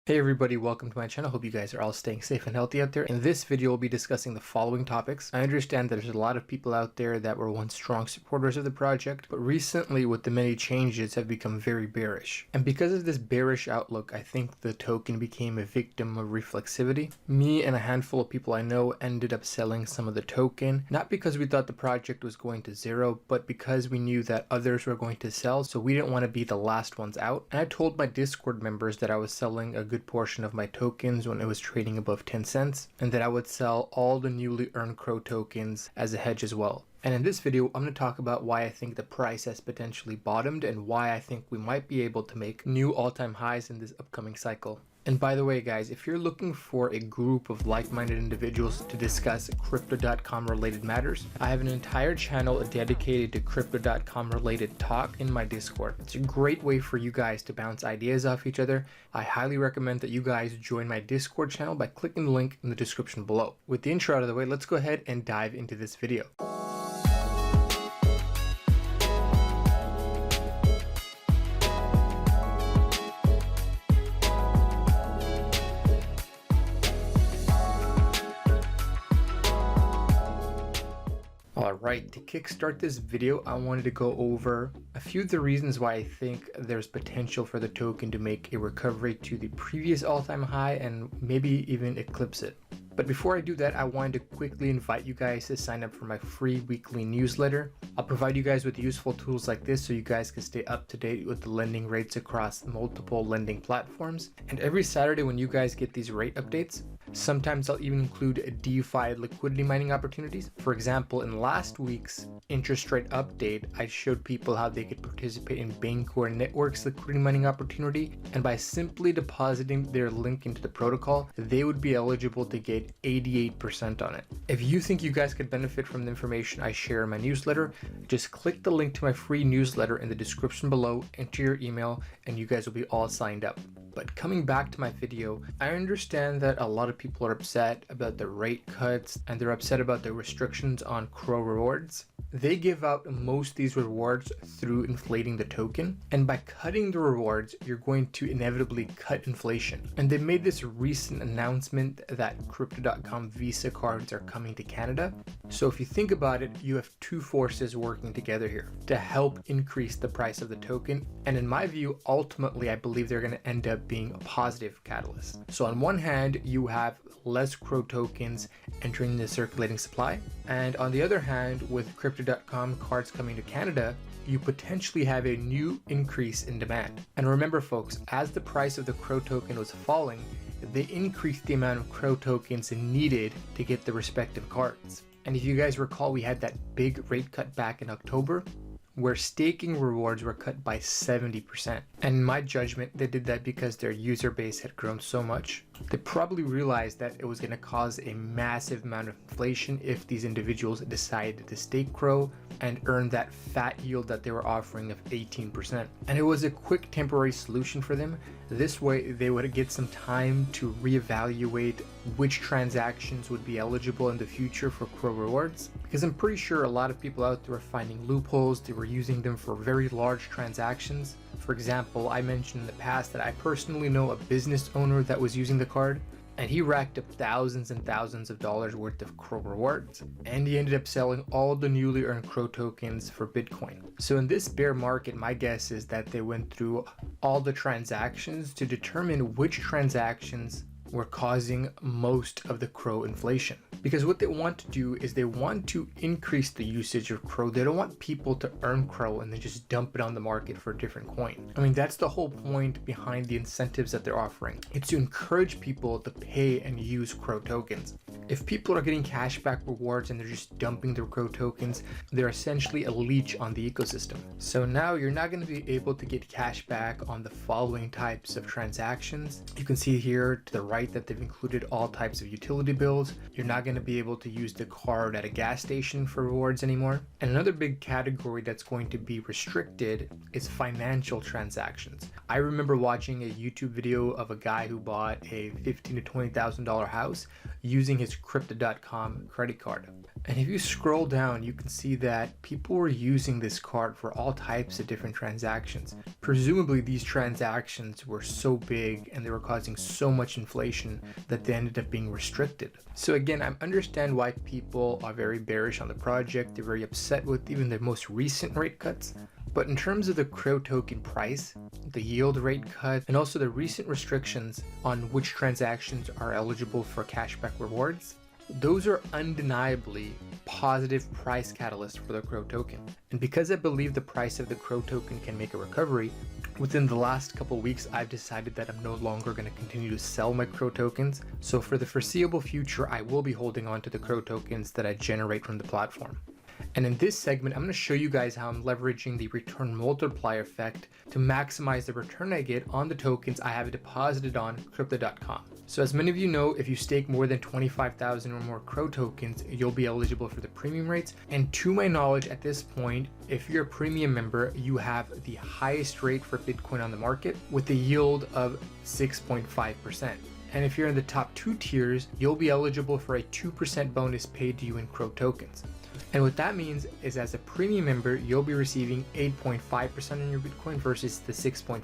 Hey everybody, welcome to my channel. Hope you guys are all staying safe and healthy out there. In this video, we'll be discussing the following topics. I understand that there's a lot of people out there that were once strong supporters of the project, but recently with the many changes have become very bearish. And because of this bearish outlook, I think the token became a victim of reflexivity. Me and a handful of people I know ended up selling some of the token, not because we thought the project was going to zero, but because we knew that others were going to sell, so we didn't want to be the last ones out. And I told my Discord members that I was selling a good portion of my tokens when it was trading above 10 cents, and that I would sell all the newly earned CRO tokens as a hedge as well. And in this video, I'm going to talk about why I think the price has potentially bottomed and why I think we might be able to make new all-time highs in this upcoming cycle. And by the way, guys, if you're looking for a group of like-minded individuals to discuss crypto.com related matters, I have an entire channel dedicated to crypto.com related talk in my Discord. It's a great way for you guys to bounce ideas off each other. I highly recommend that you guys join my Discord channel by clicking the link in the description below. With the intro out of the way, let's go ahead and dive into this video. Alright, to kickstart this video, I wanted to go over a few of the reasons why I think there's potential for the token to make a recovery to the previous all-time high and maybe even eclipse it. But before I do that, I wanted to quickly invite you guys to sign up for my free weekly newsletter. I'll provide you guys with useful tools like this so you guys can stay up to date with the lending rates across multiple lending platforms. And every Saturday when you guys get these rate updates, sometimes I'll even include DeFi liquidity mining opportunities. For example, in last week's interest rate update, I showed people how they could participate in Bancor Network's liquidity mining opportunity. And by simply depositing their link into the protocol, they would be eligible to get 88% on it. If you think you guys could benefit from the information I share in my newsletter, just click the link to my free newsletter in the description below, enter your email, and you guys will be all signed up. But coming back to my video, I understand that a lot of people are upset about the rate cuts and they're upset about the restrictions on CRO rewards. They give out most of these rewards through inflating the token, and by cutting the rewards, you're going to inevitably cut inflation. And they made this recent announcement that Crypto.com Visa cards are coming to Canada. So if you think about it, you have two forces working together here to help increase the price of the token. And in my view, ultimately, I believe they're going to end up being a positive catalyst. So on one hand, you have less CRO tokens entering the circulating supply. And on the other hand, with Crypto.com cards coming to Canada, you potentially have a new increase in demand. And remember folks, as the price of the CRO token was falling, they increased the amount of CRO tokens needed to get the respective cards. And if you guys recall, we had that big rate cut back in October, where staking rewards were cut by 70%. And in my judgment, they did that because their user base had grown so much. They probably realized that it was going to cause a massive amount of inflation if these individuals decided to stake CRO and earn that fat yield that they were offering of 18%. And it was a quick temporary solution for them. This way they would get some time to reevaluate which transactions would be eligible in the future for CRO rewards. Because I'm pretty sure a lot of people out there are finding loopholes. They were using them for very large transactions. For example, I mentioned in the past that I personally know a business owner that was using the card, and he racked up thousands and thousands of dollars worth of CRO rewards, and he ended up selling all the newly earned CRO tokens for Bitcoin. So in this bear market, my guess is that they went through all the transactions to determine which transactions were causing most of the CRO inflation. Because what they want to do is they want to increase the usage of CRO. They don't want people to earn CRO and then just dump it on the market for a different coin. I mean, that's the whole point behind the incentives that they're offering. It's to encourage people to pay and use CRO tokens. If people are getting cashback rewards and they're just dumping their CRO tokens, they're essentially a leech on the ecosystem. So now you're not going to be able to get cashback on the following types of transactions. You can see here to the right that they've included all types of utility bills. You're not going to be able to use the card at a gas station for rewards anymore. And another big category that's going to be restricted is financial transactions. I remember watching a YouTube video of a guy who bought a $15,000 to $20,000 house using his this Crypto.com credit card. And if you scroll down, you can see that people were using this card for all types of different transactions. Presumably these transactions were so big and they were causing so much inflation that they ended up being restricted. So again, I understand why people are very bearish on the project. They're very upset with even the most recent rate cuts. But in terms of the CRO token price, the yield rate cut, and also the recent restrictions on which transactions are eligible for cashback rewards, those are undeniably positive price catalysts for the CRO token. And because I believe the price of the CRO token can make a recovery, within the last couple weeks, I've decided that I'm no longer going to continue to sell my CRO tokens. So for the foreseeable future, I will be holding on to the CRO tokens that I generate from the platform. And in this segment, I'm going to show you guys how I'm leveraging the return multiplier effect to maximize the return I get on the tokens I have deposited on Crypto.com. So as many of you know, if you stake more than 25,000 or more CRO tokens, you'll be eligible for the premium rates. And to my knowledge at this point, if you're a premium member, you have the highest rate for Bitcoin on the market with a yield of 6.5%. And if you're in the top 2 tiers, you'll be eligible for a 2% bonus paid to you in CRO tokens. And what that means is as a premium member, you'll be receiving 8.5% on your Bitcoin versus the 6.5.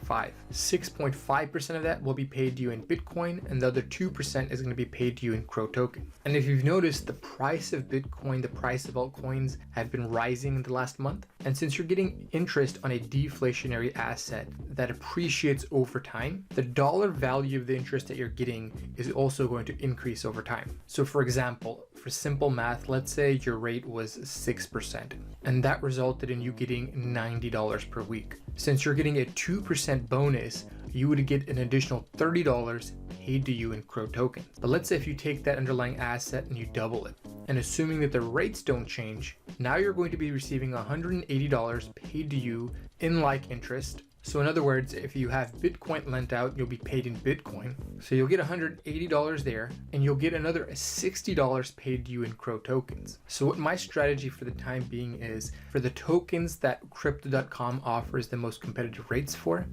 6.5% of that will be paid to you in Bitcoin, and the other 2% is going to be paid to you in CRO token. And if you've noticed, the price of Bitcoin, the price of altcoins have been rising in the last month. And since you're getting interest on a deflationary asset that appreciates over time, the dollar value of the interest that you're getting is also going to increase over time. So for example, for simple math, let's say your rate was 6%, and that resulted in you getting $90 per week. Since you're getting a 2% bonus, you would get an additional $30 paid to you in CRO tokens. But let's say if you take that underlying asset and you double it, and assuming that the rates don't change, now you're going to be receiving $180 paid to you in like interest. So in other words, if you have Bitcoin lent out, you'll be paid in Bitcoin. So you'll get $180 there, and you'll get another $60 paid to you in CRO tokens. So what my strategy for the time being is, for the tokens that Crypto.com offers the most competitive rates for,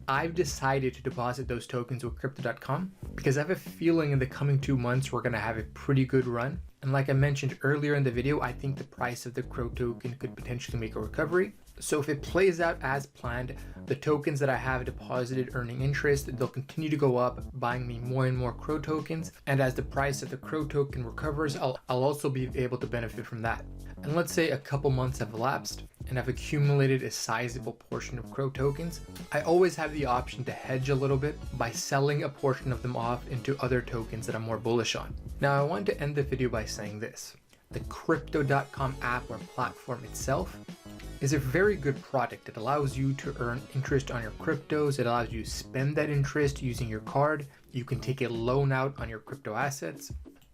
I've decided to deposit those tokens with Crypto.com because I have a feeling in the coming 2 months we're going to have a pretty good run. And like I mentioned earlier in the video, I think the price of the CRO token could potentially make a recovery. So if it plays out as planned, the tokens that I have deposited earning interest, they'll continue to go up, buying me more and more CRO tokens. And as the price of the CRO token recovers, I'll also be able to benefit from that. And let's say a couple months have elapsed and I've accumulated a sizable portion of CRO tokens. I always have the option to hedge a little bit by selling a portion of them off into other tokens that I'm more bullish on. Now I want to end the video by saying this. The Crypto.com app or platform itself is a very good product. It allows you to earn interest on your cryptos. It allows you to spend that interest using your card. You can take a loan out on your crypto assets,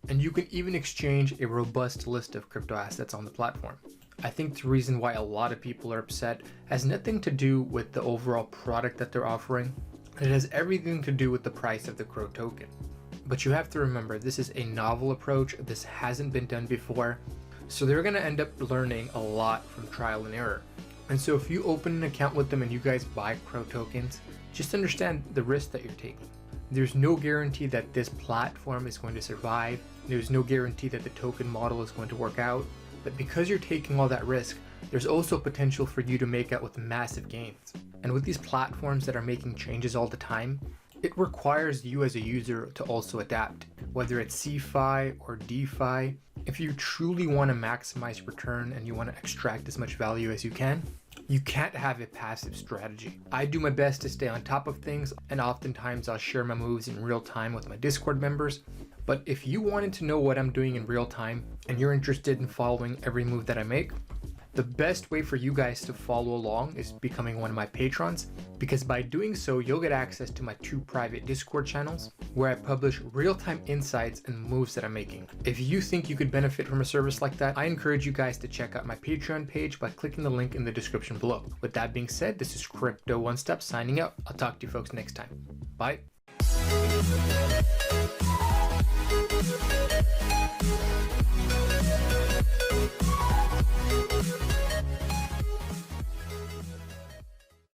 and you can even exchange a robust list of crypto assets on the platform. I think the reason why a lot of people are upset has nothing to do with the overall product that they're offering. It has everything to do with the price of the CRO token. But you have to remember, this is a novel approach. This hasn't been done before. So they're going to end up learning a lot from trial and error. And so if you open an account with them and you guys buy CRO tokens, just understand the risk that you're taking. There's no guarantee that this platform is going to survive. There's no guarantee that the token model is going to work out. But because you're taking all that risk, there's also potential for you to make out with massive gains. And with these platforms that are making changes all the time, it requires you as a user to also adapt, whether it's CeFi or DeFi. If you truly want to maximize return and you want to extract as much value as you can't have a passive strategy. I do my best to stay on top of things, and oftentimes I'll share my moves in real time with my Discord members. But if you wanted to know what I'm doing in real time and you're interested in following every move that I make, the best way for you guys to follow along is becoming one of my patrons, because by doing so, you'll get access to my 2 private Discord channels where I publish real-time insights and moves that I'm making. If you think you could benefit from a service like that, I encourage you guys to check out my Patreon page by clicking the link in the description below. With that being said, this is CryptoOneStop signing out. I'll talk to you folks next time. Bye.